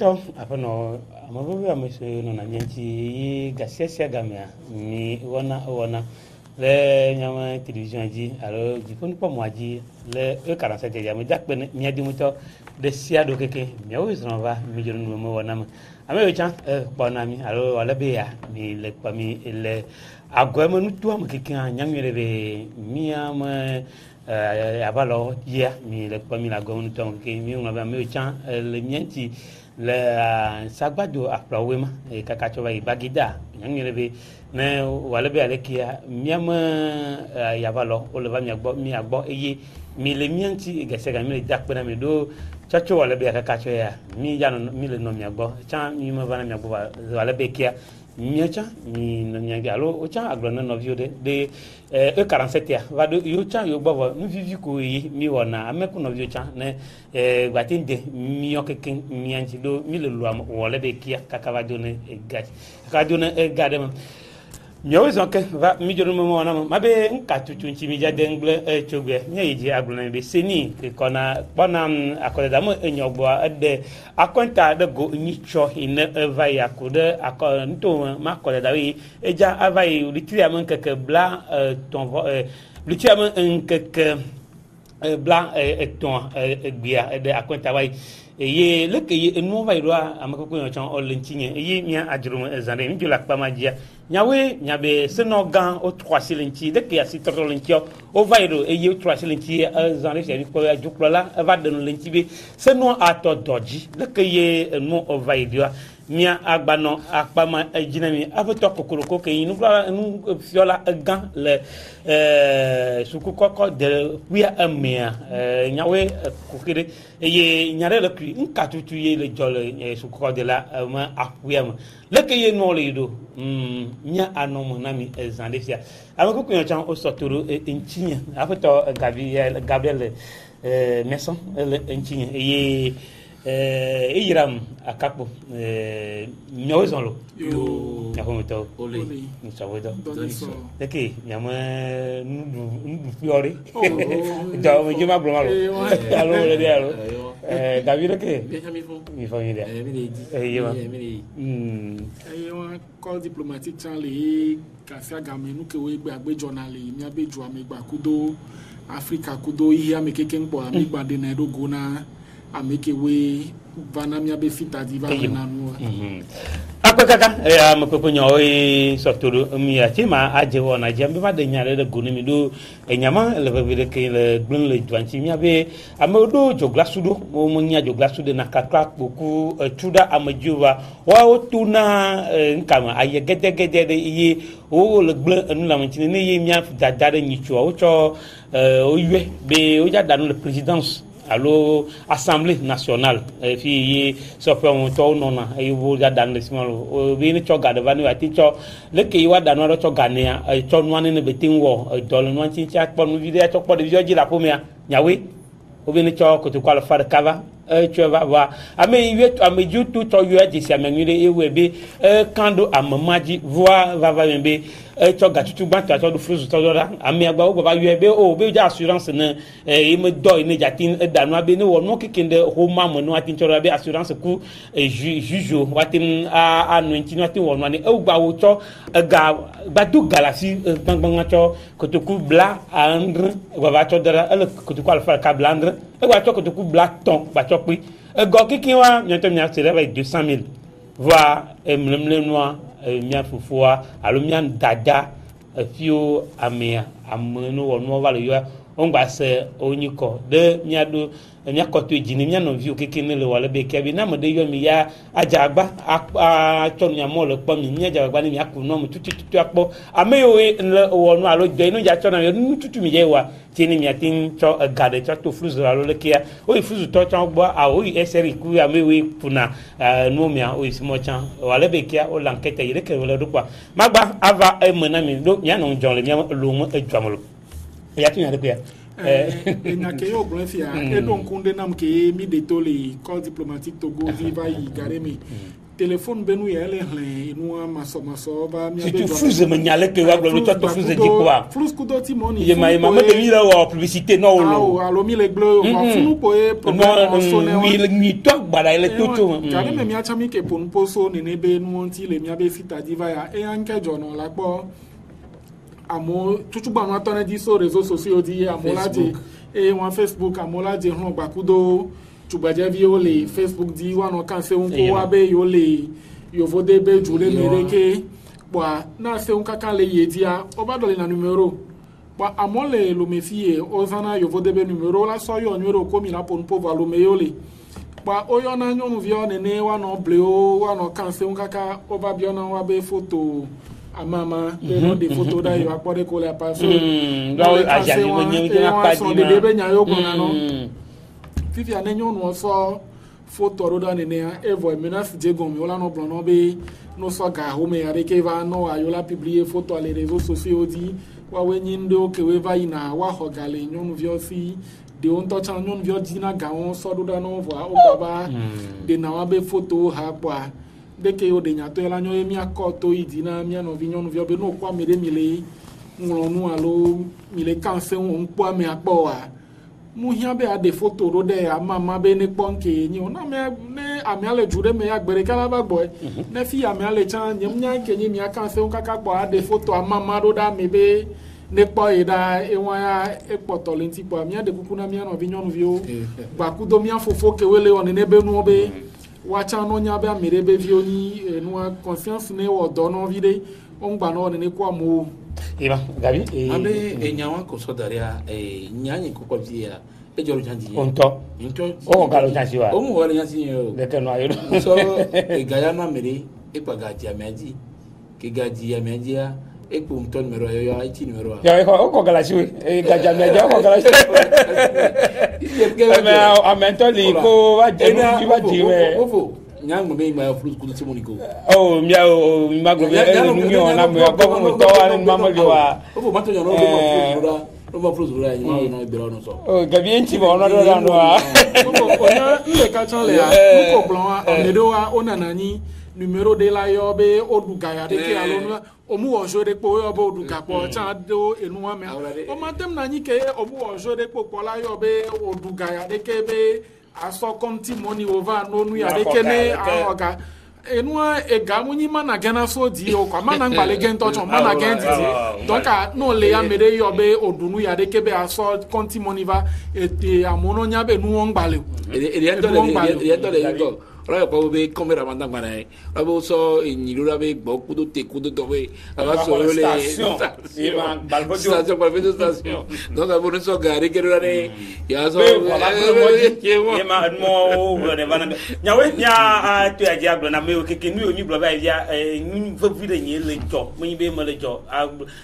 Mato apono amabubi ameso no na nyanti gasesia gamia mi wana le nyama télévision ji alors jipon po moaji le E47 ya me jakpe mi adi muto de sia do keke mi o so va mi jonu mo wana ma ame chan bona mi alors wala be ya mi le pa mi le agwema nutu am keke nyamire be mi am abalo ya mi le pa mi la gonu to keke mi no ba me chan le nyanti le sagbado aplawema e kakacho ba ibagida nyamire be ne wala be alekia miama yavalo o le va mi agbo eye mi le mianti gesega mi le dakpena mi do chacho wala be kakacho ya mi jano mi le no mi agbo cha mi ma vana mi agbo wala be kia mi cha mi no mi agalo o cha aglo no vio de E47 ya va do yo cha yo gbo no vivi ko yi mi wona ameku no vio cha ne gwatinde mi okeke mi anti do mi le lo wala be kia kakava do ne gach kakado ne gadem nyo zonke va mi jonu mo wana mabe nka tutunchi mi jade ngle chogwe nyiji aglona be seni ke kona bona akole da mo enyogbo ade akonta de go nyicho ine eva yakude akon nto ma kole da wi eja avai litri am keke bla ton litri am keke bla ton bia de akonta wai ye le ke ye no vai roa amakoko yo chan olentinye ye mia ajrum ezande mi jola pa magia nyawe nyabe seno gan o 3 silinti de ke asi trolentio o vai ro ye 3 silinti ezande se ni ko ajuklo la va de no lenti be seno ato doji le ke ye no o vai dio mia agbano akpama ejinami afoto kokoroko ke yin nu fiola gan le suku koko de wia amia nyawe kokere ye nyare le kri nkatutu ye le jole suku koko de la ma akwia le ke ye no le do mia anomo na mi ezandesia amako kunyo chan o sotoro enchinya afoto Gabriel Messon le enchinya ye yiram akapo nyawezon lo yo yakomoto ole ni sawodo eke nyama ndu fiori da o jima blomalo alo le dialo David ke mi familia yo call diplomatique Charlie kafia gamenu ke we gbagbe journali mi abeju amegba kudo Africa kudo ihe amekeke npo amegba de na edogo na amekewe vanamia be fita di vanana no akaka amakoko nyo sotoro mi atima ajewo na jambe va de nyare de goni mi do enyama le bebe ke le blun le dwanti mi abe amodo joglasudo mo nya joglasudo na kakra poku tuda amajuwa wa otuna nkama aye gede de yi o le blun nu la mantine ne yi mi afda dare nyicho o cho oywe be o ja danu le présidence allo assemblée nationale fi sofa on to nona e wo ga dan le simalo o bi ni choga de vanu ati cho le ke wa dan ro choga ne cho nwane ne betin wo dol nwan tin cha pon mu video cho po de video ji la pomia nyawe o bi ni cho ko to kwal fa de kava tu va ame yet ame jutu to yo di si amenyire ewe be kando amamaji voa va be cho gatutu gba to do fruzu to dora ame agba o ba yo be o be ja assurance na e me do ni jatin danu abe ni wo no kikinde ho mamu no atin cho be assurance ku jujo watin a no ntini watin wo no ni e gba wo cho ga badu galaxy gbangban cho kotoku bla andre gba ba cho dara ele kotoku alfa ka blandre e gba cho kotoku bla ton ba chopi go kikiwa nyoto mia sere ba 200,000 voire mlemle noa mia fufua alo mia dada fio amia ameno wono vale yo ongba se onyiko de mia do mia koto ejini mia no vio kikini le wale be kebi na mo de yo mi ya ajagba a chonu ya mo le po mi mia ajagba ni mia ku no mo tutu apo ameyo wono alo de inu ja chonu yo tutu mi je wa tini mi atin cho gade cho to fluzu alo le kia o fluzu to cho gbo a o eseri ku amewe puna no mi a o isimo chan wale be kia o lankete yire ke wole do kwa magba ava emena mi do ya no jon le mi lo mo ejwamolo ya tin ya de kia na ke yo grafia e don kunde nam ke mi de tole call diplomatique Togo viva yi garemi téléphone benu yele inu maso ba mi si tu flus me nyale que wa glo to flus de quoi flus kudo ti money ye ma me de mi la publicité no lo alo mi le glo wa funu po e problème so ne mi to gbara ile toto kare me mi acha mi ke pon poso ne ne be nu ti le mi abe fita diva ya e anke jono la po amo tutu gba no atone di so réseaux sociaux di amolaje e won Facebook amolaje hon gba kudo tubaje vi o le Facebook di wa no kan se un ko wa be yo le yo vo de be jure mereke kwa na se un kaka le ye dia o ba dole na numero kwa amole lo mefie o zana yo vo de be numero la so yo numero ko mi na pon po va lo me yo le kwa o yo na nyonu vi o ne wa no ble o wa no kan se un kaka o ba bi o na wa be photo amama de no de photo da yo apode ko le pa so do ajani mo nyi pa di de be nya yo ko na no fifi anenyo no so photo roda ne ne evo menace jego mi ola no blon no be no so ga ho me yare ke va no ayola publier photo les réseaux sociaux di wa wenyi ndo ke we va ina wa hogale nyonu vio si de on to chan nyonu vio dina ga on so roda no vo o baba de na wa be photo ha kwa de ke o de nya to ela nyo mi akoto idina mi no vi nyonu vio be no kwa mere mi le nglonu alo mi le kanse on kwa me apo wa muhia be ade photo ro de amama be ne ponke nyi ona me ne ami ale jure me ya gbere kala ba boy ne fi ami ale chan nyem nya ke nyi mi aka se on kaka gbo ade photo amama ro da me be ne po ida e won ya e poto lenti po ami ade kuku na mi no vi nyonu vi o ba ku do mi afofo ke wele on ne be nu obe wa chan no nya be amere be vi oni nu confiance ne wo do no vi de on gba no ne kwa mo Iba, Gabi. Abe nyawa ko sodaria nyanyi ko ko via e joro janji. Onto. O galo janji wa. O mo wala nyanji yo. De ke no ayo. So e gaya na mere e pagaji ameji. Ke gaji ameji ya e ko mton mero yo ya ichi numero. Ya ko gala shiwe. E gaji ameji ko gala shiwe. Amento li ko wa jenu wa jiwe. Ofo. Nyang mo be ma flus kudu simoniko. Oh, mia o mago be nunyo na mo ko mo to wa mama liwa. Ofo mato nyo no ba flus ura nyo no be no so. Oh, gabi enchi bo no do no wa. Ofo onya le ka chan le a ko plan a medo wa onanani numero de la yo be oduga ya de ke alo omu ojo de po yo be oduga po chan do enu wa me. O matem na nyi ke omu ojo de po la yo be oduga ya de ke be aso konti money over no nu ya de kene ahoga enua ega munyi mana gena so di o kwa mana ngbale gen to chon mana gen di donc no le ya mere yo be odunu ya de kebe aso konti money va ete amono nya be nu ngbale e dole go ora ko be kamera manda ngare abo so nyirura be bokudo te kudo to be aba so le station donc abo no so gari kerura ne ya so ye ma mo ne bana nyawe nya to ya jablo na me o keke mi oni blo ba ya nyu fa vide nyi le jo mo be mo le jo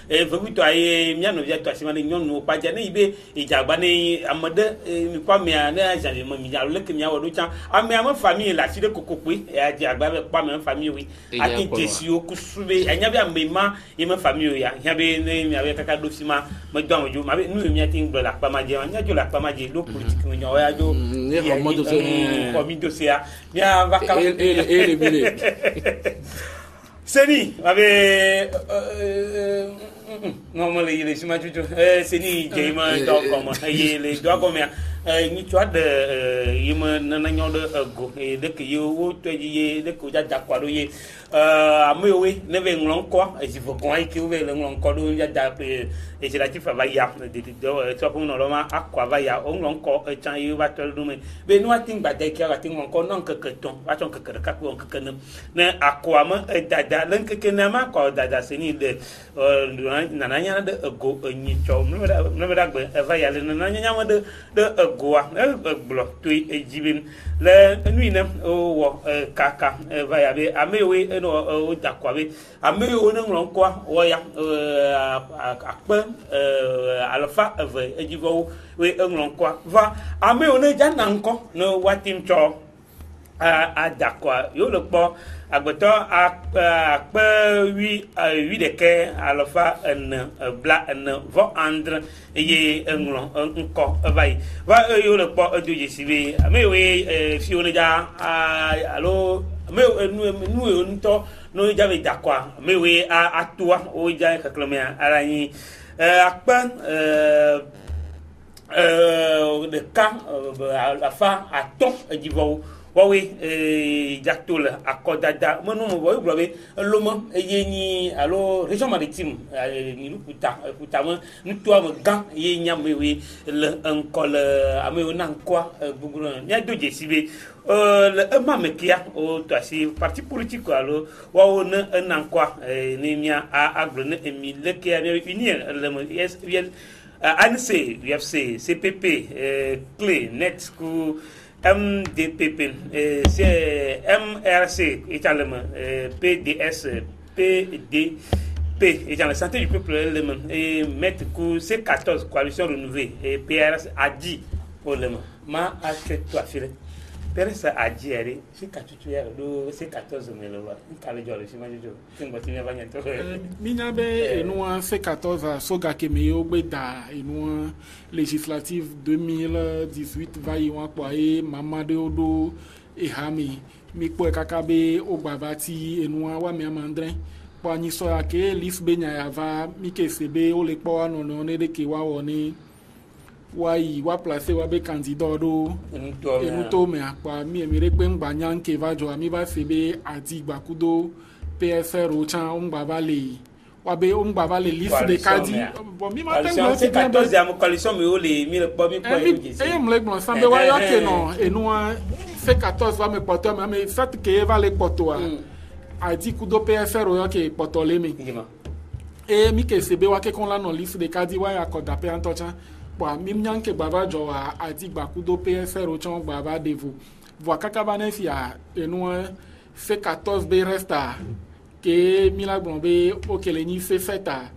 e fa vito aye mi no ya to asima ne nyonu pa ja ne ibe ijagba ne amade mi kwa me na ja mo mi ja le ke mi awodo chan ame am famille la side kokokwe ya ji agba be pa me famille wi ati jesi o kusube anya bi amema ye me famille ya ya be ne mi awe kaka do sima mo do amojo ma be nu mi ati ngbo la pa ma je anya jo la pa ma je lo politique mi nyo ya jo ne ko mo do se ko mi do se ya mi ava ka ele mire seni ma be normally ile sima juju seni je ma do ko mo ye le do ko me ni chwa de yima na nyo de go de ke yo wo to ye de ko ja kwa do ye amewe ne be nglon ko e si fo ko ai ki we le nglon ko do ja da pe e si la ti fa va ya de do so ko no lo ma akwa va ya o nglon ko e chan yu ba to do me be no atin ba de ki ara tin nglon ko non ke ton ba ton ke ka ko ke ne akwa ma dada len ke na ma ko dada se ni de na nya de go ni cho no da gbe e va ya le na nya ma de goa blo to ejibin le nuina o wo kaka va ya be amewe no o dakwa be amewe no nglon kwa wo ya akpe alfa ve ejivo we nglon kwa va amewe no jana nko no watim cho adakwa yo le po agbeto akpe wi de ke alfa en bla en vo andre ye englon nko vai va yo le po do yesibe amewe fi one ja alo me nu e onto no jave dakwa me we atua o ja kaklemea ara yin akpan de ka afa aton ejivo wawe jactol akodada monu mo boy blobe lomo yeni alo région maritime ni luputa mo ntoa mo gan ye nyamwe we le enkol ame na nkwa buguro nya doje sibe le mamekia o to asi parti politique alo wawo na nkwa ni mia aglo na emileke ya unir le yes ANC UFC CPP clé net ku MDPP, MRC, également PDS, PDP, également Santé du Peuple, et mettre C14, Coalition Renouvelée, et PRS ADI, pour le moment. Ma toi, Philippe. PRS ADI, C14, mais le Minabe nous C14 soga kemeyo beda nous législative 2018 va y wapoye mamade odo e hami mi po kakabe ogbavati nous wa mi amandrin po ni so ake lisbe nya va mi kesebe o le po no no ne de ke wa woni wai wa placer wa be candidat do enuto me apa mi emire pe ngba nyan ke va jo mi va sebe ati gbakudo PSR o chan ngba le wa be ngba le liste de kadi bon mi ma ten c'est 14e coalition me o le mi le po mi po e me le gbon sambe wa ya ke no enu c'est 14 va me poto me fait que va le poto ati kudo PSR o ke poto le mi e mi ke sebe wa ke kon la no liste de kadi wa ya ko da pe antocha kwa mimnyanke baba jowa ati gbakudo PSR o chon baba devo voa kakabane fia enua C14 be resta ke milagbon be okele ni se feta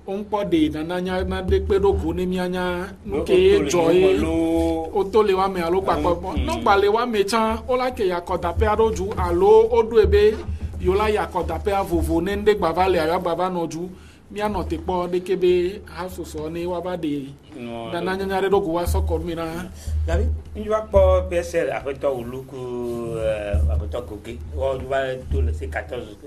on pode nananya na de pedo ko ne mianya nke joy o to le wa me alo papo no gba le wa me chan o la ke yakoda pe aroju alo odu ebe yo la yakoda pe avovo ne nde gbava le aya baba noju mi anote po de kebe haso so ni wa ba de na nanya re dogo wa so ko mi na David ni wa po PSL après toi uluku après toi koke o va tout le C14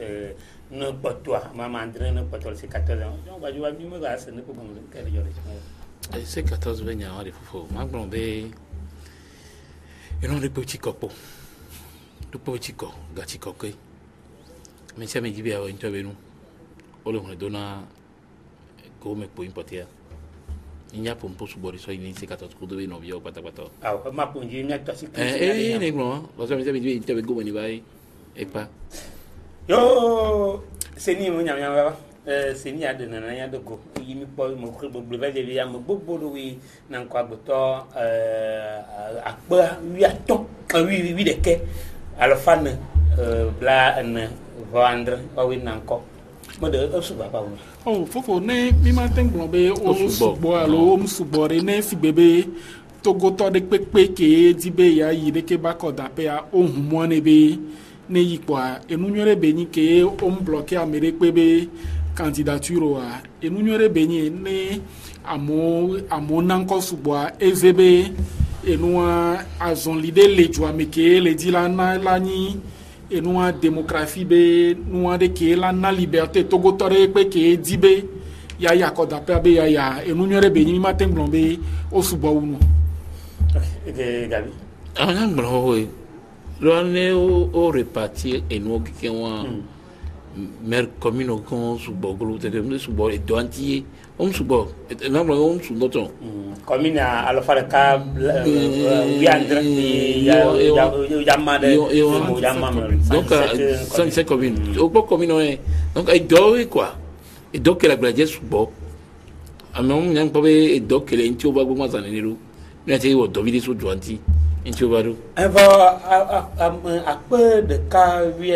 no potwa mama André no potwa C14 on va jouer mi ga se ne ko bon ke le jore C14 venya wa de fofo ma gbon be non de petit copo du petit co gati coque mais ça me dit bien intervenu ole on dona come può importare inya pompo su bori so inizia C14 kudo be no vio pata ma pungi mi to si ne no lo so mi di interve go ni vai e pa yo seni mo nyam ba seni ade na ya de go yimi po mo ko bo be de ya mo gbogbo do wi na nko agboto akpa wi aton wi de ke alofane bla en vendre o wi na nko mo de osuba ba wo oh fofo ne mi ma ten gbon be o subo alo o subo re ne fi bebe togo to de pepe ke di be ya yi de ke ba ko da pe a o hu mo ne be ne yi kwa enunywere be ni ke o m bloquer amere pe be candidature a enunywere be ni ne amo nanko subo a ezebe enua azon lide le jwa meke le di la na la ni et nous en démocratie be nous en de que la liberté togo tore pe ke dibe ya ko da pe be ya et nous nyore be ni matin blombe o subo unu Gabi ana ngro we lo ne o repartir et nous qui wa mer commune con subo glu te de subo et doanti on subo et na ngro on subo ton commune alo fara ka viandre ya made donc c'est commune au pas commune donc ai do quoi et donc la gladier subo amon nyang pa be et donc le ntio ba gbo mazane niru na te wo do vidi su doanti ntio ba do eva a peu de ka wi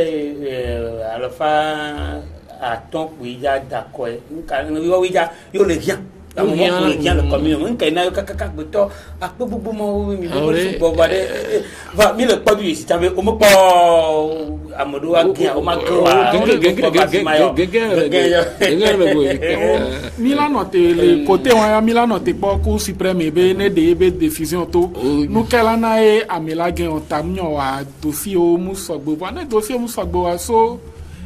alo fa a ton wi ya d'accord ka yo wi ya yo le bien la mo bien le commune nkai na kaka goto a peu bubu mo mi bo ba de va mi le pa bi si tabe o mo pa Amadou Akia, Milan le côté wa Milan te pas Cour suprême be ne de décision to nous kala na e amela gen on tamnyo wa dossier o musogbo wa ne dossier musogbo wa so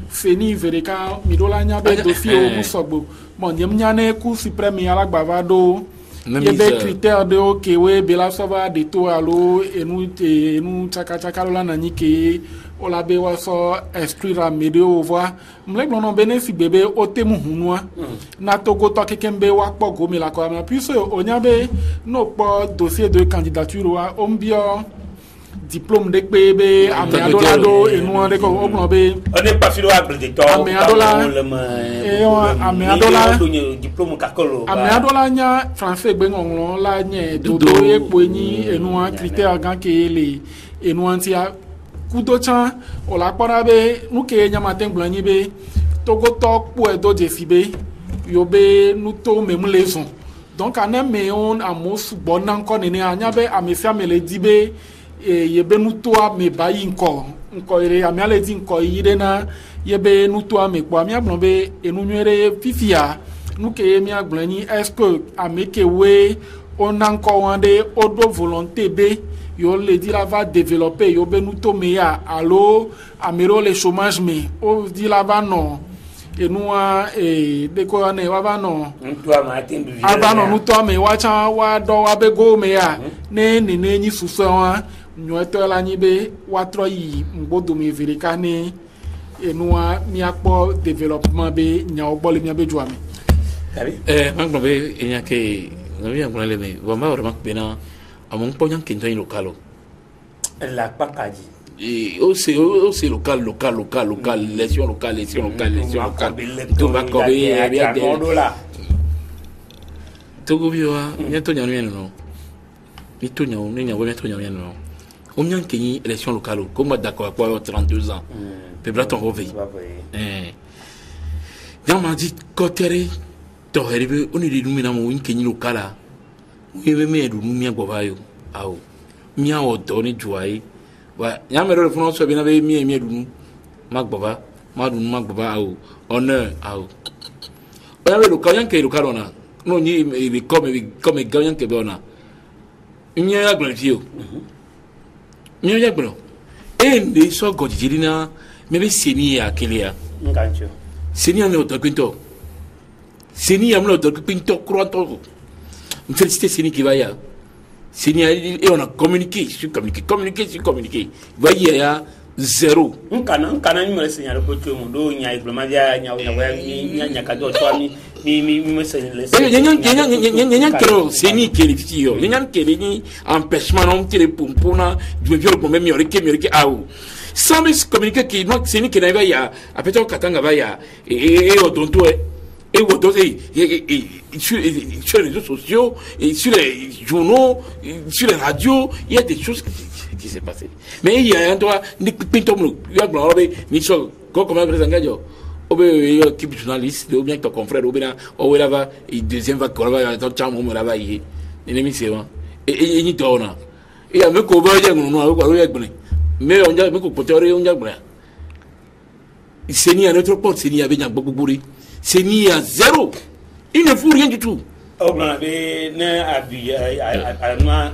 feni vereka midola nya be dossier o musogbo bon nyem nya ne Cour suprême ya la gbavado ye be critère de o kewe bela sova de to alo enu chaka la na nyike o la be wa so instruire medio voir mle non bene si bebe o temu hunwa na togo to kekembe wa po go mi la ko ma puis o nya be no po dossier de candidature wa o mbio diplôme de bebe ameadolado enu de ko o no be on est pas filo able de to ameadola diplôme kakolo ameadola nya français gbe ngolon la nye dodo epo ni enu critère gan ke le enu antia kudo chan o la kpara be nuke nyama tengblanyi be togo tok po edo jefibe yo be nuto memleson donc anem me on amos bonan ko nene anya be amefia mele dibe ye be nuto me bayi nko ire amiale di nko ire na ye be nuto me po amia blon be enu nwere fifia nuke mi agblanyi est-ce que ameke we onan ko wande odo volonté be yo le dit la va développer yo be nuto meya allo amero le chômage me o dit la va non et nous de ko ne wa va non toi martin du aba non nuto me wa cha wa do wa be go meya ne nyi susu wa nyoto la nyi be wa tro yi mbodo me verika ne et nous mi akpo développement be nya ogbole mi be joami mangbo be enya ke ngabi ngona le me wa ma ora bena among ponyang kinto lokalo la pakaji c'est local élection locale tout va coller bien tout go biwa nyato nyanu no mito nyawo ne nyawo mito nyawo no o nyan kenyi élection locale ko ma d'accord quoi 32 ans pebla ton reveil yama dit kotere to heribe oni di numina mo win kenyi locala we me du numia gobayo awo mia o doni juai wa nyamero funo so bina be mi du magboba magboba awo honneur awo o ya lo kayan ke lo karona no ni be comme gayan ke bona mia ya glafio mia ya gblo ndi so godjirina me be seni ya kelia ngancho seni ya no to quinto seni ya no to quinto croato féliciter seni qui va ya seni et on a communiqué. Voyez ya zéro. Nkana ni mele signal ko tu mundo nya diplomatia nya kado twami mi message nya kero seni qualifié nya kele ni empêchement non tire pompona du viol pour même yorike aou sans me communiquer qui donc seni qui n'avait ya apeto katanga va ya et odonto et sur les réseaux sociaux et sur les journaux sur les radios il y a des choses qui s'est passé mais il y a un droit ni pintomlo il y a gloire ni so comment présengajo obe équipe journaliste ou bien ton confrère ou bien ou là-bas et deuxième va quoi va ton chamo mo là-bas yi ennemi c'est bon et ni dona et avec ko ba je no no ko ya gbene mais on ja me ko potore on ja gbene c'est ni à notre porte c'est ni avec nya gbogbori c'est ni à zéro. Il ne fout rien du tout. Oh, on avait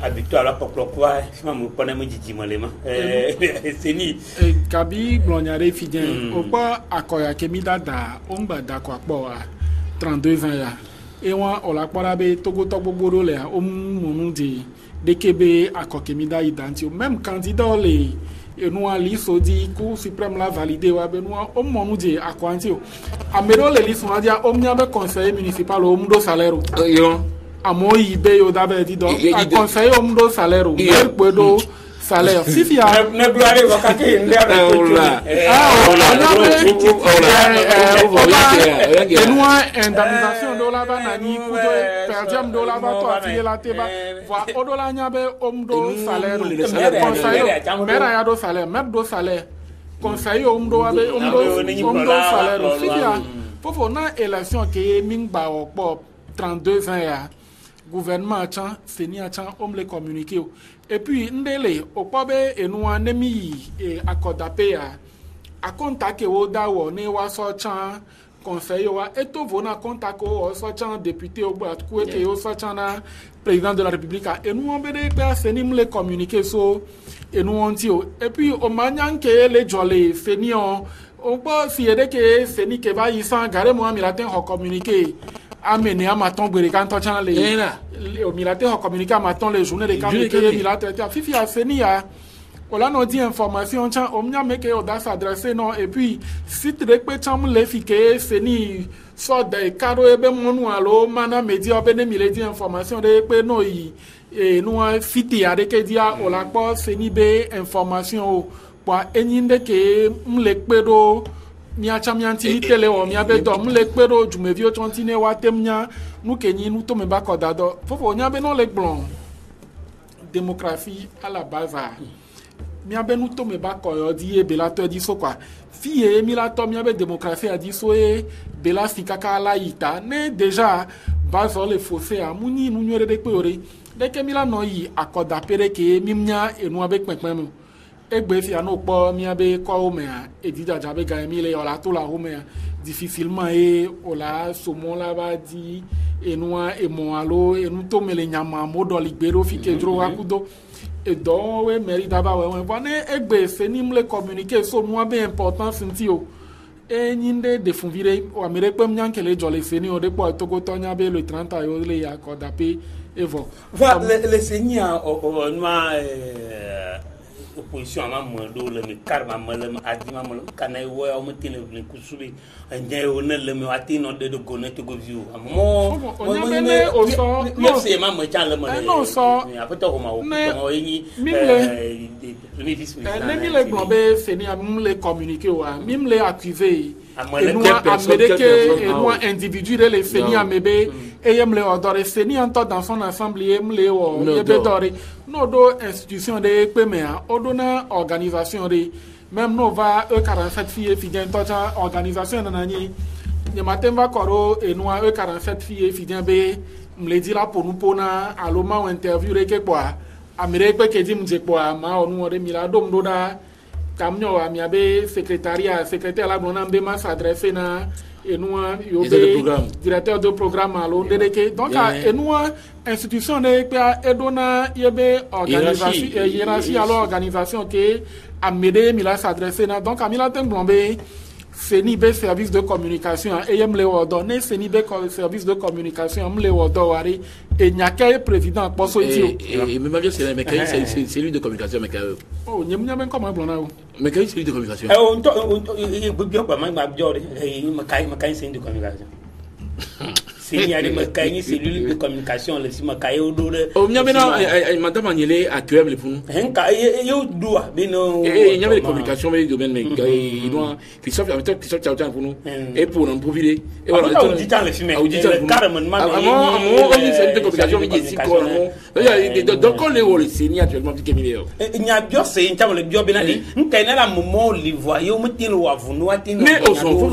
habitué la pourquoi je me connais mon djiji molema c'est ni kabi glonyare fidien opa akoya kemida da omba da kwa po 32 ans ya e won ola pora be togo togboro le o munu de kebe akokemida idanti même candidat le et nous a liso di Cour suprême la validé wa be nous o monu di akwanti o amero le liso ma dia o mnya be conseiller municipal o mdo salaire yo amo ibe yo da be di do a conseiller o mdo salaire o pedo salaire si fia ne gloire ko ka ke ndia et nous indemnisation do la ba na ni ku do perdiam do la ba to afile la teba va o do la nya be o mdo salaire conseiller mera ya do salaire même do salaire conseiller o mdo abe o mdo salaire si fia fofo na élection ke mingba o po 32 ans ya gouvernement chan seni chan om le communiquer et puis ndele o pobe enu anemi e akodape ya akonta ke wo da wo ni wa so chan conseil wa eto vona konta ko o so chan député o ba ku ke o so chan na président de la république et nous on be de pe senim le communiquer so et nous on tio et puis o manyan ke le jolé fenion on peut si ede ke seni ke ba yisan gare mo amiratin ho communiquer amené à maton gbere kan to chan le o milate ho communiquer maton les journées de kan ke milate fifi a seni ya on a dit information chan on a meke o da s'adresser non et puis si tu rekpe cham le fike seni so de karo ebe monu alo mana media obene mi le di information de pe no yi e no fiti ade ke dia o la po seni be information o pa enyinde ke mle pedo mi acha mi anti tele o mi abedo mle pedo jumevio tontine wa temnya nu kenyi nu to me ba ko dado fofo nya be no le blon démographie à la base mi abe nu to me ba ko yo di e bela to di so kwa fi e mi la to mi abe démographie a di so e bela fikaka la ita ne déjà base le fossé a muni nu nyore de pe ore de ke mi la no yi akoda pere ke mi mnya enu abe pepem mu egbe fi anu po mi abe ko o me a edida jabe ga mi le ola to la o me a difficilement e ola somo la ba di enua emo alo enu to mele nyama modoli gbero fi ke dro akudo et donc we mérite d'abord on va ne egbe fenim le communiquer so moi bien important sinti o e nyinde de funvire o amere pem nyankele jole feni o de po togo tonya be le 30 ayo le ya ko dape evo va le seigneur o noa opposition ma mo do le mi karma ma le adima mo kana wo o mo tele le kusubi anje o ne le mi ati no de go ne to go view mo ne o so no se ma mo chan le mo no so apoto ko ma o yin ne mi le globé feni am le communiquer wa mi le accuser et nous américain et nous individu les feni amebe et yem le odore feni en dans son assemblée le o yebe dore no do institution de pemea odona organisation de même no va E47 filles fidien tocha organisation nanani de matin va koro et nous E47 filles fidien be me dit là pour nous pona aloma ou interview reke kwa américain ke di mje kwa ma onu ore milado mdoda kamnyo wa miabe secrétaire la blona mbe ma s'adresser na et nous directeur de programme alors donc et nous institution de edona yebe organisation hiérarchie alors organisation que amede mila s'adresser na donc amila temblombe Senibe service de communication et yem le ordonné Senibe service de communication am le ordonné et nyaka président poso itio et même bien c'est mais c'est lui de communication mais oh nyem comment blona mais c'est lui de communication on bio ba ma bio makai c'est de communication c'est y a des makai c'est lui de communication le si makai odore oh nyame na madame Agnelé actuel le funu henka yo doa bino et nyame de communication mais domaine mais il doit Christophe Tchao funu et pour en profiter et voilà on dit dans le film carrément c'est de communication mais ici quoi donc on le seni actuellement qui milio il y a bio c'est un table bio benali nkena la moment livre yo mutilo wa vunu atino mais au son faut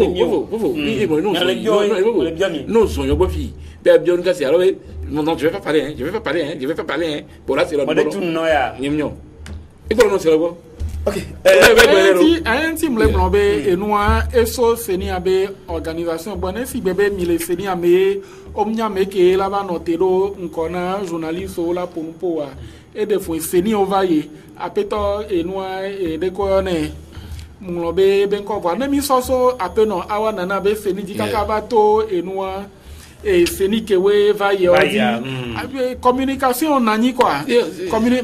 non son yo bofi bien cassé alors non je vais pas parler pour là c'est le bon nyemnyo et pour non c'est le bon ok un team le blombe et nous eso seni abe organisation bonne si bébé mille seni ame omnya meke la ba notero nkona journaliste la pour et des fois seni on va y apeto et nous et de ko ne mlobe ben ko va même soso apeno awa nana be seni dikaka bato et nous et seni kewe va y communication nani quoi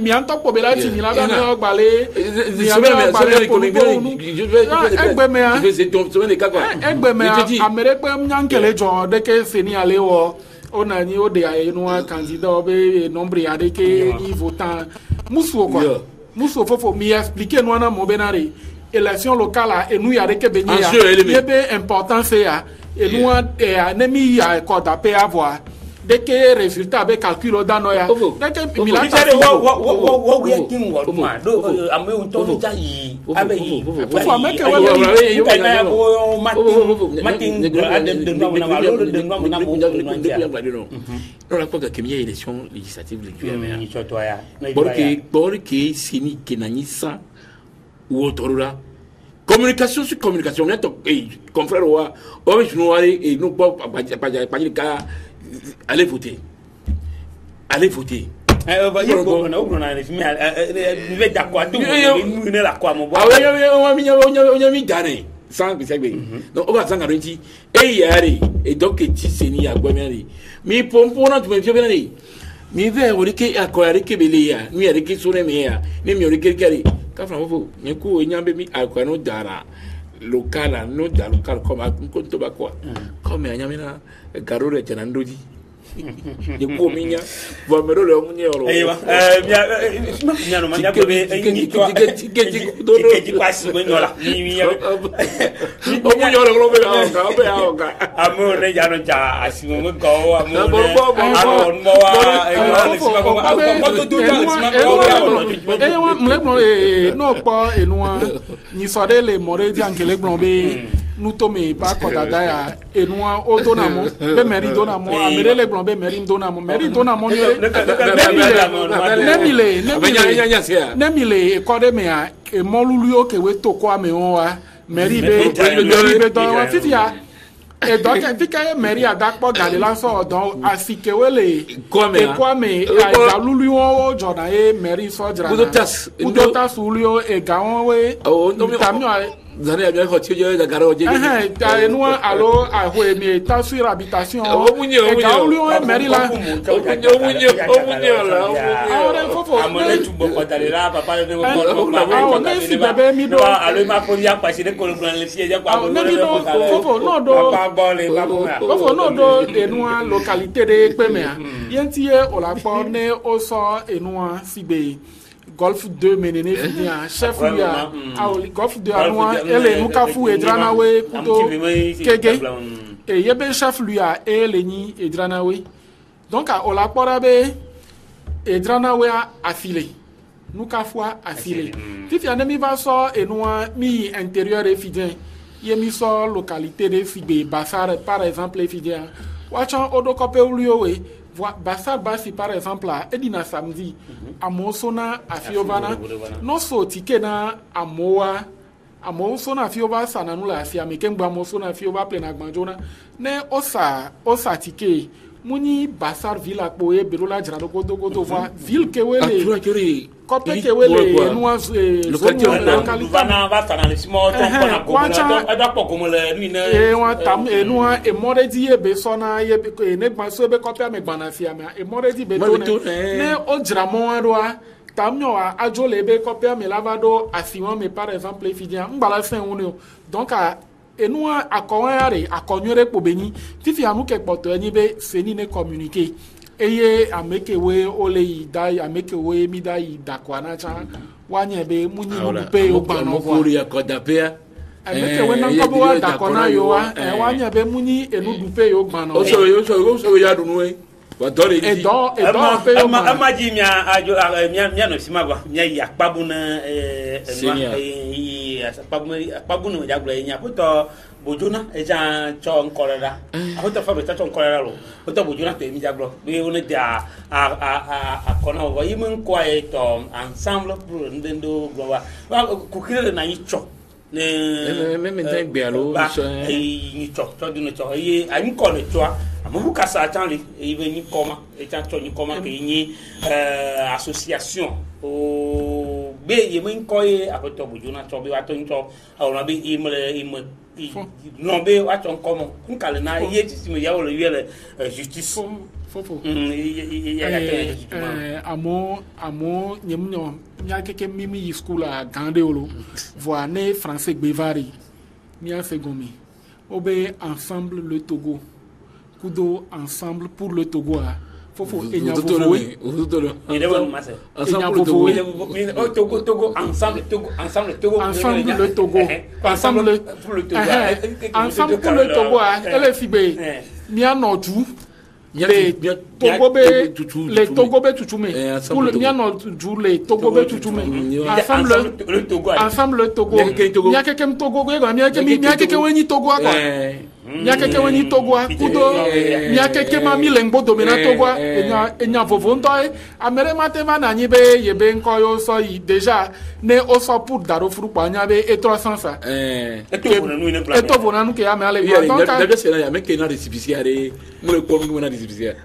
mi anto po bela ti mi la ba no gbale egbe me amere pe nyankele jo de ke seni ale wo onani o de enu candidat obe nombre ya de ke ni votant musu quoi musu fofo mi expliquer no na mo benare élection locale et nous ya de ke benye ya yebe importance ya et nous nemi ya ko da pe avoir dès que résultat avec calcul dans noya dès que mi la wo we king wo ma do ame un to ja yi abe yi faut make we kana bo matin de no non la poka kemia élection législative le porque sini kenanisa ou autorura communication sur communication on est confrère wa o bi sunu wari et nous pas ka allez voter allez voter sans donc on va s'en garantir et yari et donc ti seni ya gwamari mi pompona tu me fie benani mi ve orike akoyari kebelia mi yari ke sore me ya ni mi orike kari ka fra fofo ni ku enyambe mi akwano dara local no da local comme ko to ba quoi comme enyamina garore chanandoji ni ko minya va mero le munye oro ewa mia no manya ko be ni to ke kwasi mo nyola ni o munye oro lo be aoga amo ne ya no ja asimo mo go amo amo mo wa mo to do e wa mle mo no po enua ni so de le more di ankele gbon be nous tomber pas kodada ya enua o donamo be meri donamo amerele gbon be meri donamo nemile e kode me a e molulu o ke we to kwa me wa meri be don wa fitia e do ke fika meri adakpo gale la so don asike wele e kwa me a lulu o jona e meri so jara udotas ulio e gawon we tamio zane ya bien côté de garo je ta enua alo a ho emi ta sur habitation e ka ulio e meri la ora fofo amone tu bo kotale la papa de bo si bebe mi do alo ma ko ya pasi de ko le si ya kwa fofo no do fofo no do enua localité de pemea yentie o la po ne o so enua sibe Golf 2 menene fidia chef ya Golf 2 anwa ele nukafu edrana we kuto kege e yebe chef lui a ele ni edrana we donc a ola porabe edrana we affilé nukafu affilé fifi anemi va so enwa mi intérieur efidien yemi so localité de fibe Bassar par exemple fidia wacha odokope ulio we Bassar basi par exemple a edina samedi amosona afiobana no so tike na amoa amosona afioba sananula afia mekengba amosona afioba plena gbanjona ne osa tike muni Bassar ville akpo e berola jirado kodo va ville kewele kope kewele nuaz localité va sana le simo to kona adapo como le ni na e wa tam e nua e moredi e be sona ye be ne gban so be kope amegbana fia me e moredi be to ne o jiramo adoa tamyo a ajole be kope amelavado asiwa me par exemple fidia mbala fin unio donc a enua akoyare akonyore pobeni fifi anuke poto eni be seni ne communiquer eye amekewe ole idai amekewe midai dakwana cha wanye be munyi nupe ogbano ko ya kodapea amekewe na nkobo wa dakona yo wa wanye be munyi enudupe ogbano so ya dunwe wa dole ji edo pe amaji mia ajo mia no simagwa mia ya kpabuna kpabuna jagula nya poto bojuna eja cho nkorera ahota fa beta cho nkorera lo poto bojuna to emi jaglo be one dia akona wo yimen kwa to ensemble pour ndendo globa kukire na yicho ne même temps bialo ni to dino to yi ani ko ne to amu kasa chanli e ni koma e chan to ni koma ke ni association o be yimen ko e apoto bojuna to be wa to ni to awon be imle non be wa ton komo kun kale na ye ti me ya wo le yele justice fofo amo nyemnyo nya keke mimi school a gande olo voa ne français bevari mia segomi obe ensemble le Togo kudo ensemble pour le Togo fofo enya vovowe ni de won mase ensemble Togo ensemble le Togo ensemble pour le Togo ele fibe mia noju les Togo be tutume pour le mia noju les Togo be tutume ensemble le Togo mia kekem Togo go mia keke weni Togo akwa Miakeke wani Togoa, Kudo, Miakeke mami lengbo domina Togoa, enya vovonto, amere matema na nibe yebe nkoyo so déjà ne oso pour daro furu pa nyabe etro sansa. Eto vona nu ke ame ale donc d'ailleurs c'est là ya meke na récipiciare mo le ko mo na récipiciare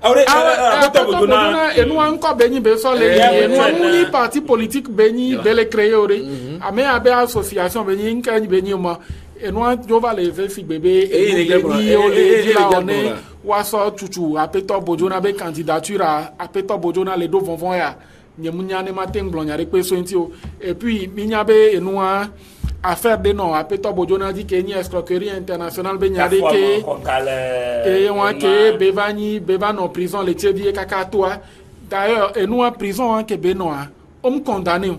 Bojona enu anko beni be so le enu ni parti politique beni bele créer ore ame abe association beni nkan beni mo enu jova le vefi bebe beni o le la one waso tutu apeto Bojona be candidature apeto Bojona le do vonvon ya nyemunyane matin blonyare pe so ntio et puis minyabe enu affaire de non apeto Bojona dit que ni escroquerie internationale be nyade ke et on ke beva no prison le tiebi kakatoa d'ailleurs et nous en prison que benoa on condamné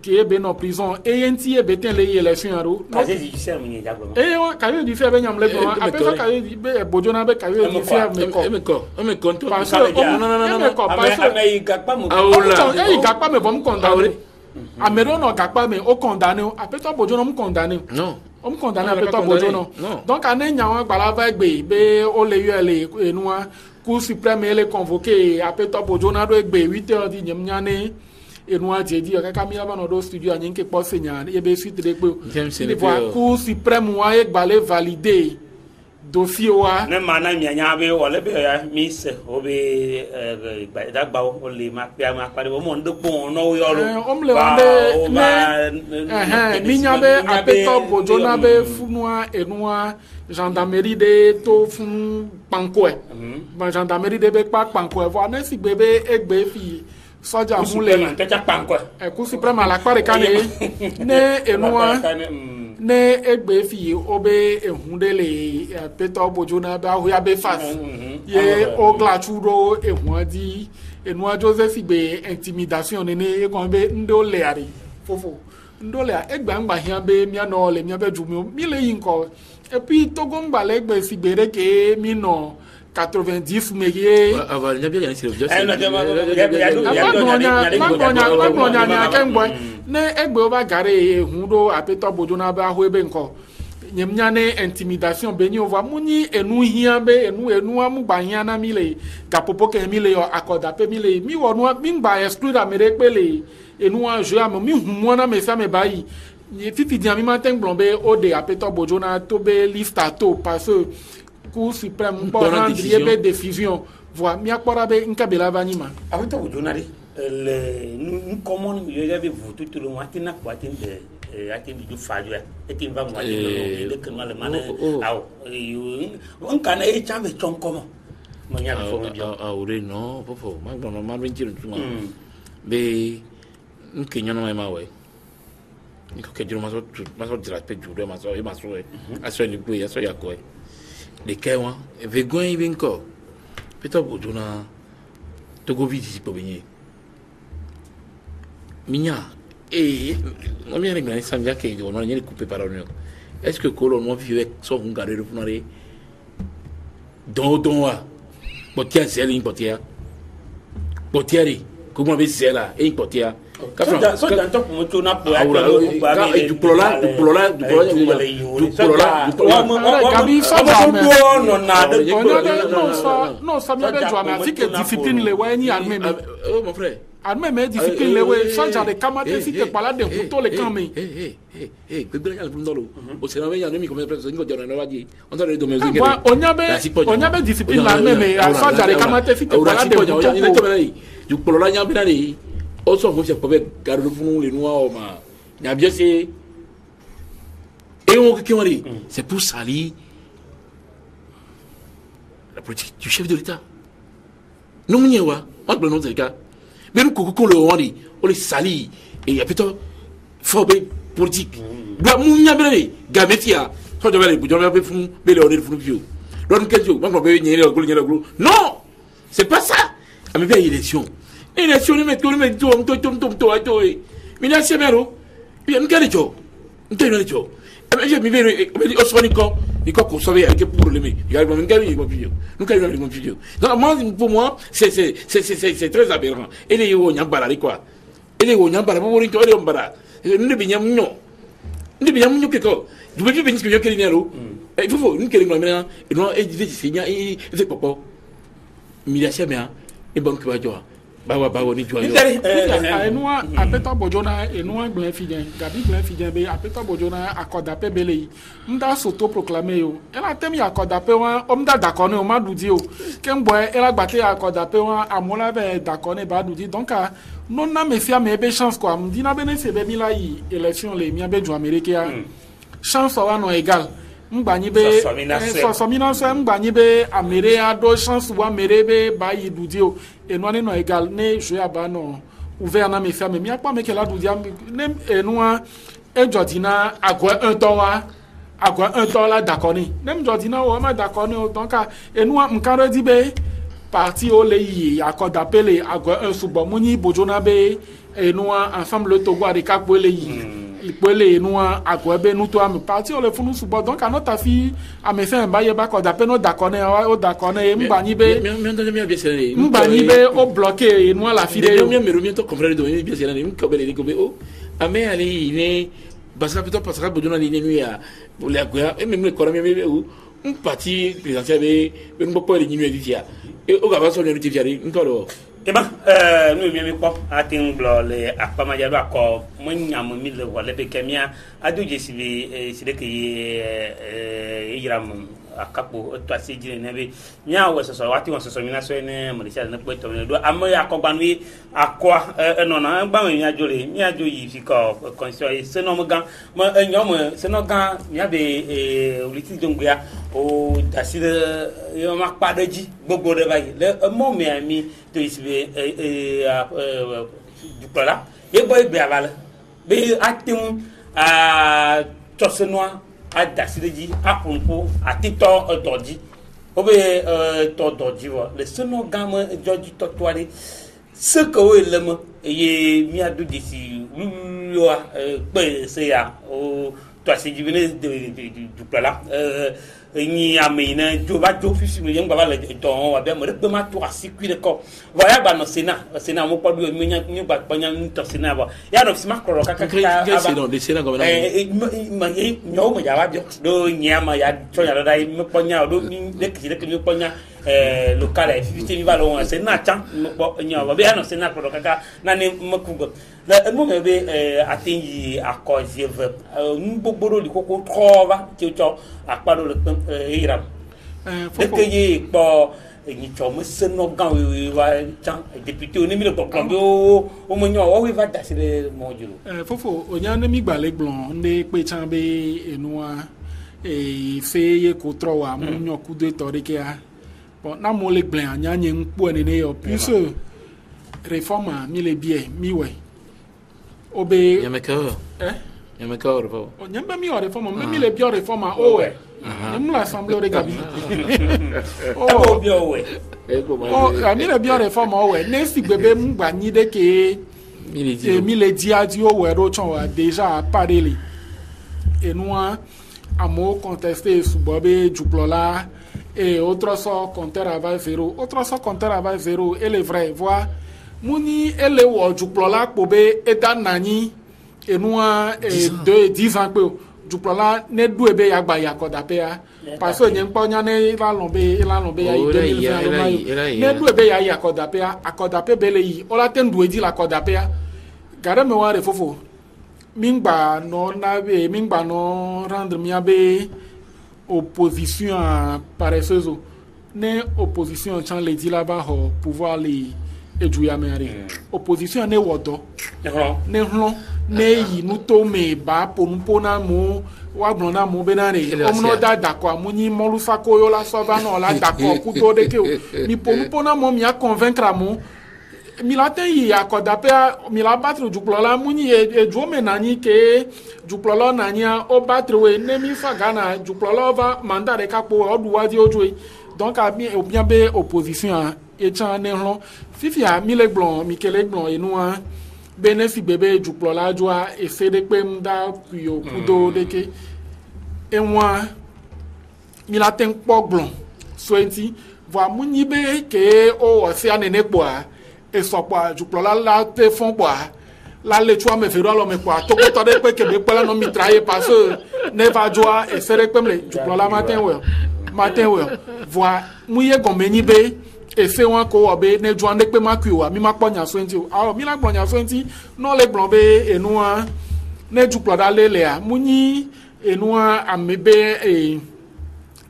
que beno prison et enti e beten le élection ro et on kayo di faire benyam le bon apeto kayo di Bojona be kayo di faire me ko parce que non gakpa me bon condamné Amero no gakpa me o condamné apeto Bojona me condamné non on condamné apeto Bojona donc ane nyawa gbala va gbe be o le yele enua Cour suprême ele convoqué apeto Bojona do gbe 8h di nyamnyane enua jeji kaka mi aba no do studio anyin ke po senya e be suite de gbe ni voir Cour suprême wa e gbale valider dossier wa ne mana nyanya be ole be ya miss obe dagba o le ma pe ma pare mo ndo bon no yo lo omle wande ne minya be apeto Bojona be funua enua gendarmerie de to fun panko ba gendarmerie de be pa panko vo na si bebe egbe fi soja mule te panko Cour suprême à la pare kane ne enua ne egbe fi obe ehundele apeto Bojona ba ho ya be fas ye ogla churo ehwadi enua Joseph be intimidation ne ko be ndole ari fofo ndole egba ngba hia be mi no le mi be jumi mi le yinko et puis Togo mbale egbe si bere ke mi no 90 meye avant il bien c'est ne egbe oba gare ehundo apeto Bojona ba ho ebe nko nyemnyane intimidation beni ova muni enu hia be enu amugba hia na mile gapopo ke mile yo akoda pe mile mi wonu mi ngba exclude amere pele enu an jeu am mi humo na me sa me bayi fifi di ami matin blombe ode apeto Bojona to be list ato parce que Cour suprême pour rendre be décision voix mi akpora be nkabela vanima apeto Bojona le nous comment nous y avait voté tout le mois tina quoi tin de atin du fajo et tin va moi de que mal mané on kana e chave chonkomo manya fo bien ore no fofo ma gbono ma rin jiru tuma be nkenyo no ma we nko ke jiru ma so dira pe juru ma so aso ni gbe aso ya ko de kewa vegon even ko Peter Bojona Togo vidi po benye Minya, on vient de gagner ça, bien qu'on a rien coupé par l'honneur. Est-ce que Colon vivait avec son garde de funare? Don, potière, c'est une potière. Potière, comment on c'est là? Et une potière. So dans ton moto na po du plola gabi so no na de no ça me besoin mais si que discipline le wa ni armée oh mon frère armée mais discipline le wa ça genre de kamate si que pala de couteau le camé que bien le ndolo o se na me ya no mi comme preso ngo jona no waji on tore do me zingue onyabe discipline l'armée mais ça genre de kamate si que pala de couteau du plola nya binani also faut faire peut garder funu les noirs ma nya bien c'est et on qui on dit c'est pour salir la politique du chef de l'État non nyewa on peut non c'est le cas mais nous qu'on le on dit on les salit et il y a plutôt faut politique doit munya bele gametia so de bele bujo be fun bele on fun bio donc quel jour on peut nyere gulu non c'est pas ça à me faire élection élection mais tout mais tout mais là c'est mero bien quel jour nteno jour mais je me vais o sonico Nico qu'on savait avec pour le il y a même gagné mon vidéo nous gagnons mon vidéo donc moi pour moi c'est très aberrant et les on yambara quoi et les on yambara pour rinto et on bara ne binyam nyo que quoi du veux venir que yo kelino il faut nous que les maintenant et non et dit c'est et c'est papa militia bien et banque va jouer bawa ni jouer enua apeta bojona enua glen fidien gabi glen fidien be apeta bojona akodape bele nda soto proclamer yo ela temi akodape wa omda dakone o madudi o kembo ela gbate akodape wa amola be dakone ba dudi donc non na me fia me be chance quoi mdina bene se be mi la yi election le mi abe jo amerique ya chance wa no égal mgbanyi be somina so mgbanyi be amere ado chance wa mere be ba yi dudi o eno ani no égal ne jouer aba no ouvert na me ferme mi akpa me ke la dudi ne eno e jodina agwa un ton la dakoni nem jodina o ma dakoni o donc eno mkaro di be parti o le yi akoda pele agwa un subo muni bojona be eno ensemble le Togo de kakpo le yi ipele nous akwebe nous to am parti o le funu subo donc anota fi amefe mba ye ba ko da pe no dakone o dakone mba ni be o bloquer nous la fi de mi me to comprendre do mi bien c'est mi ko be ko be o ame ali ne basa plutôt parce que bodona ni nu ya pour les agwa et même le corps mi be o un parti présidentiel be un beaucoup de ni nu ya e o ga ba so ni ti fiari ntoro eba nous mi ko atin blo le akpama ya ba ko mo nyam mi le wala be kemia adu jesibi sile ke yiram akapo to asijire nebe nya wo so wati won so mina so ne mo le sha na pe to do am ya ko gbanu akwa no na gba mi ajore mi ajo yi fi ko konso se no mo gan mo nyom se no gan mi abe uliti jongua o dasire yo ma padeji gbogbo de bayi le mo mi ami to isibe du pala e boy be aval be atim to se noa a dasireji a punpo a tito doji obe to doji wo le sono gama joji to toale ce que we lemo ye mi adu disi yo pe se ya o to asiji bene du pala ni amina jo ba jo fisi mi yamba le to wa be mo de ma to asikwi de ko wa ya ba no sena mo pa do mi nya ni ba panya ni to sena ba ya no sima kro ka c'est non de sena comme ma ye nyo mo ya ba do nyama ya to ya dai mi ponya do ni de ki mi ponya local e fiti mi ba lo sena chan mo nya ba be ya no sena kro ka na ni mo ku la mo me be atinyi akozie ve ngbogbo li koko trova ti o akparo le iram que ye po ni chomo seno gan we wa chan député oni mi le proclamé o mo nyo o we va dasire mo juro fofo onya ne mi gbale gbon nde pe chan be enua fe ye ko trowa mo nyo ku de torike a bon na mo le glen anya nye npo ene ne yo plus réforme mi le bien mi we obe Yameka réforme. Nyamba mi réforme, même les bio réforme oh ouais. Même l'assemblée de Gabi. Oh bio ouais. Oh, ami les bio réforme oh ouais. Nesti bébé mba ni de ke mi le dia di oh ouais ro chon wa déjà parler. Et nous amo contester subobe juplola et autre so compteur avant zéro. Autre so compteur avant zéro et les vrais voix. Muni ele wo juplola pobe eta nani enua 10 ans pe juplola ne du ebe ya gba ya kodape ya parce que nyen ponya ne la lombe ya 2020 ne du ebe ya kodape ya akodape bele yi ola ten du edi la kodape ya gare me wa re fofo mingba no na be mingba no rendre mi abe opposition paresseuse ne opposition chan le di là-bas ho pouvoir les ejuya meri opposition ne wodo ne hlo ne yi nuto me ba ponpo na mu wa gbon na mu benare omno da ko amunyi molu fako yo la so ba no la da ko ku to de ke mi ponpo na mo mi a convaincre mu mi la ten yi akoda pe mi la battre juplo la munyi eju me nani ke juplo la nani o battre we ne mi fa gana juplo la va mandare kapo oduwa di oju donc a bien be opposition et chan ne hlo fifia mi le blon mi kele blon e noa benefit bebe juplo la joa e fede pe mda puyo kudo deke enwa mi la ten po blon soenti va munyi be ke o se anene poa e so poa juplo la te fon poa la le chua me fero lo me poa to ko to de pe ke be pela no mi traye parce ne va joa et faire comme les du plan la matin ouais voir mouiller comme ni be et fait un ko obe ne joa ne pe ma ku wa mi ma ponya so nti o mi la ponya so nti no le blon be enu a ne du plan da le a munyi enu a amebe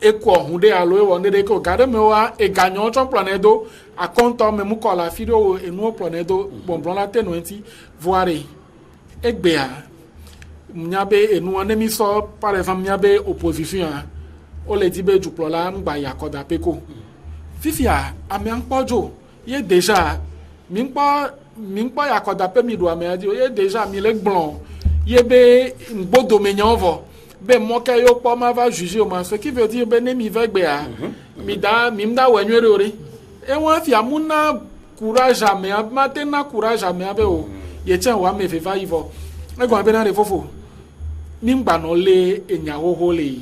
eko hunde alo e wonde de ko gade me wa e ganyo chon planedo a konto me mu ko la fido enu planedo bon blon la tenu nti voir egbea mnyabe enu anemi so par exemple mnyabe opposition o le dibe juplo la ngba yakoda peko fifia ami anpojo ye déjà mi npo yakoda pe mi do ami adi ye déjà mi le gbon ye be ngbodo menyan vo be mo ke yo po ma va juger o ma ce qui veut dire be ne mi va gbea mi mda wenwere ore e won fi amuna courage ame matena courage ame abe o ye chen wa me fe va ivo e go abe na re fofo mi ngba no le enyawo ho le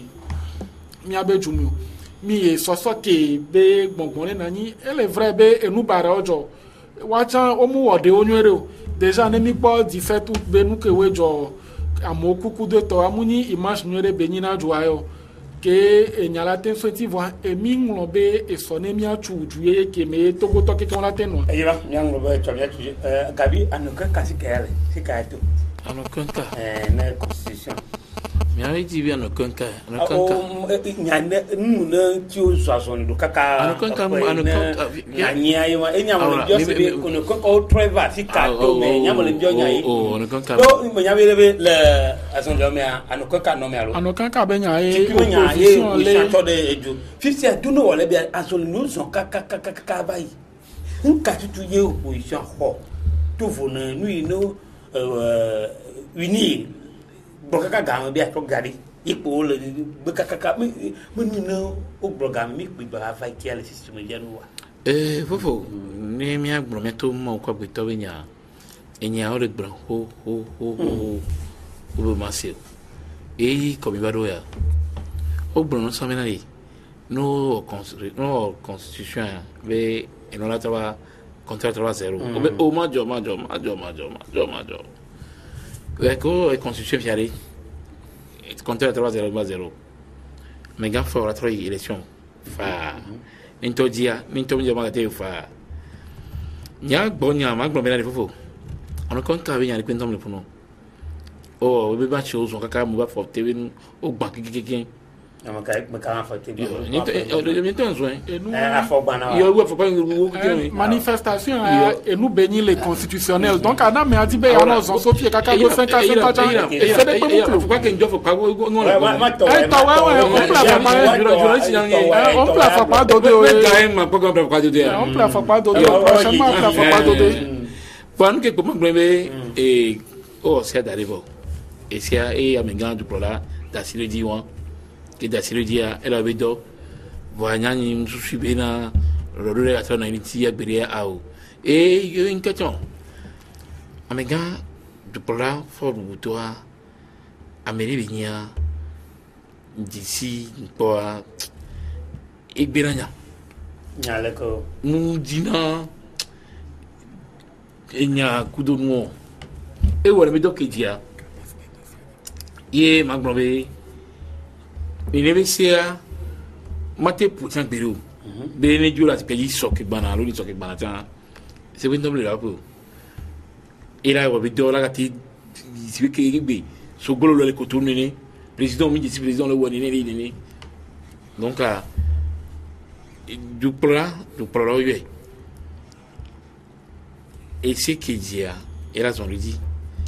mi abe jumu mi e soso ke be gbongbon le nani ele vrai be enu bare ojo wa chan o mu wode onwere o déjà ne mi po di fait tout be nu ke wejo amokuku de to amuni image nwere be nyina jo ayo ke enyala ten so ti voa e mi nglobe e sone mi achu juye ke me togo to ke kon la teno e ba nyanglo be to ya tu gabi anuka kasikale sikato anukanka na constitution mi a dit bien anukanka nyane nuna ti o so aso ndo kaka anukanka nya yi ma enya mo just be kono ko treva sikato me nya mo le bio nya yi anukanka do mo nya be le aso ndo me anukanka no me alo anukanka be nya yi o chanto de ejo 50 do no wole be aso no so kaka bai nka tutu ye opposition ho to vona nu ino uni blokaka gam bi ato gari ipo le bekaka me no o program mi bi ba fa ki ala system janu wa fofo ni mi agbro meto mo ko gbe to nya enya o le gbro ho o ma se ko mi bado ya o gbro no so me na ri no constitution be eno la taba contrat 3-0 o majo ecco e constitution fiare contrat 3-0 mega fora 3 election fa minto ma te fa nya gbonya ma gbo me na fofo ono konta be nya ni kwento me puno o be ba cho so kaka mo ba for tv o gba kikiki manifestation et nous bénir les constitutionnels donc ana me adi be yana zo so fie kaka go 5 c'est pas ça et c'est des peu faut pas que njo faut pas on place pas dodo on place pas dodo prochainement on place pas dodo quand que comment blé et oh c'est d'arriver et c'est et amengan du prola da sile di wan que da sile dia elle avait do voyant une subina rodore atona initi ya beria au et yo une question amengan du prola for butoa ameri binya d'ici pour igbiranya nyaleko nous dina enya kudomo e wala me dokedia ye maglobe Universia mate pourtant biro bene jura pays soki bana lo soki bana ta c'est bien double là pour il a vidéo là qui c'est que be so golo le ko tourner président mi dit président le woni ni donc du plan oui et c'est qui dit et là on lui dit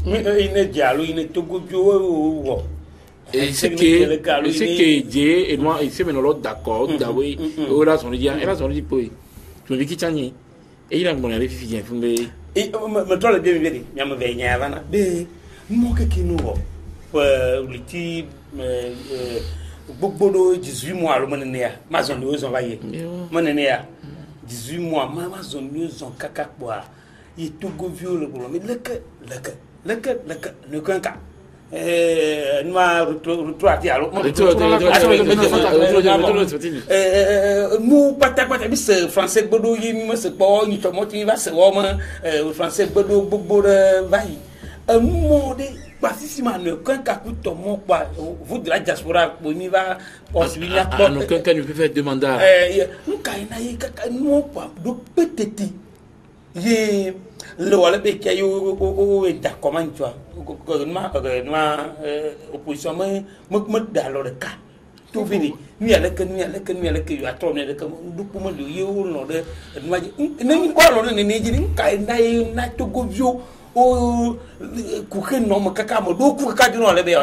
mais il ne dialo il ne togo wo et c'est que Dieu et moi ici mais nous d'accord d'avoir et là on dit pour tu me dis qui tani et il a mon aller vient fumbe et me tole bien bien nya me be nya bana be mo ke kinu wo liti gbogbo 18 mois lo menene ya ma zone yo zon baye menene ya 18 mois ma zone yo zon kaka kwa yi togo viole bolo mais leke ne kanka numa retroati alo mu pata bis français bodo yi mi se po ni to mo ti va se wo mo français bodo gbogbo vai mo de Passissima ne qu'un cacuto mon quoi vous de la diaspora pour mi va poursuivre la porte non quelqu'un ne peut faire demander nous kaina yi kaka non quoi do peut-être ye le wala be kay o da comment tu vois gouvernement opposition me dans le cas tout vini ni ala que you attend ne que du pour me ye o no de ma ni ko lo ne ni jini kaina yi na to go vio o kuke no makaka mo do kuka jino le be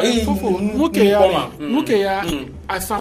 nuke ya asa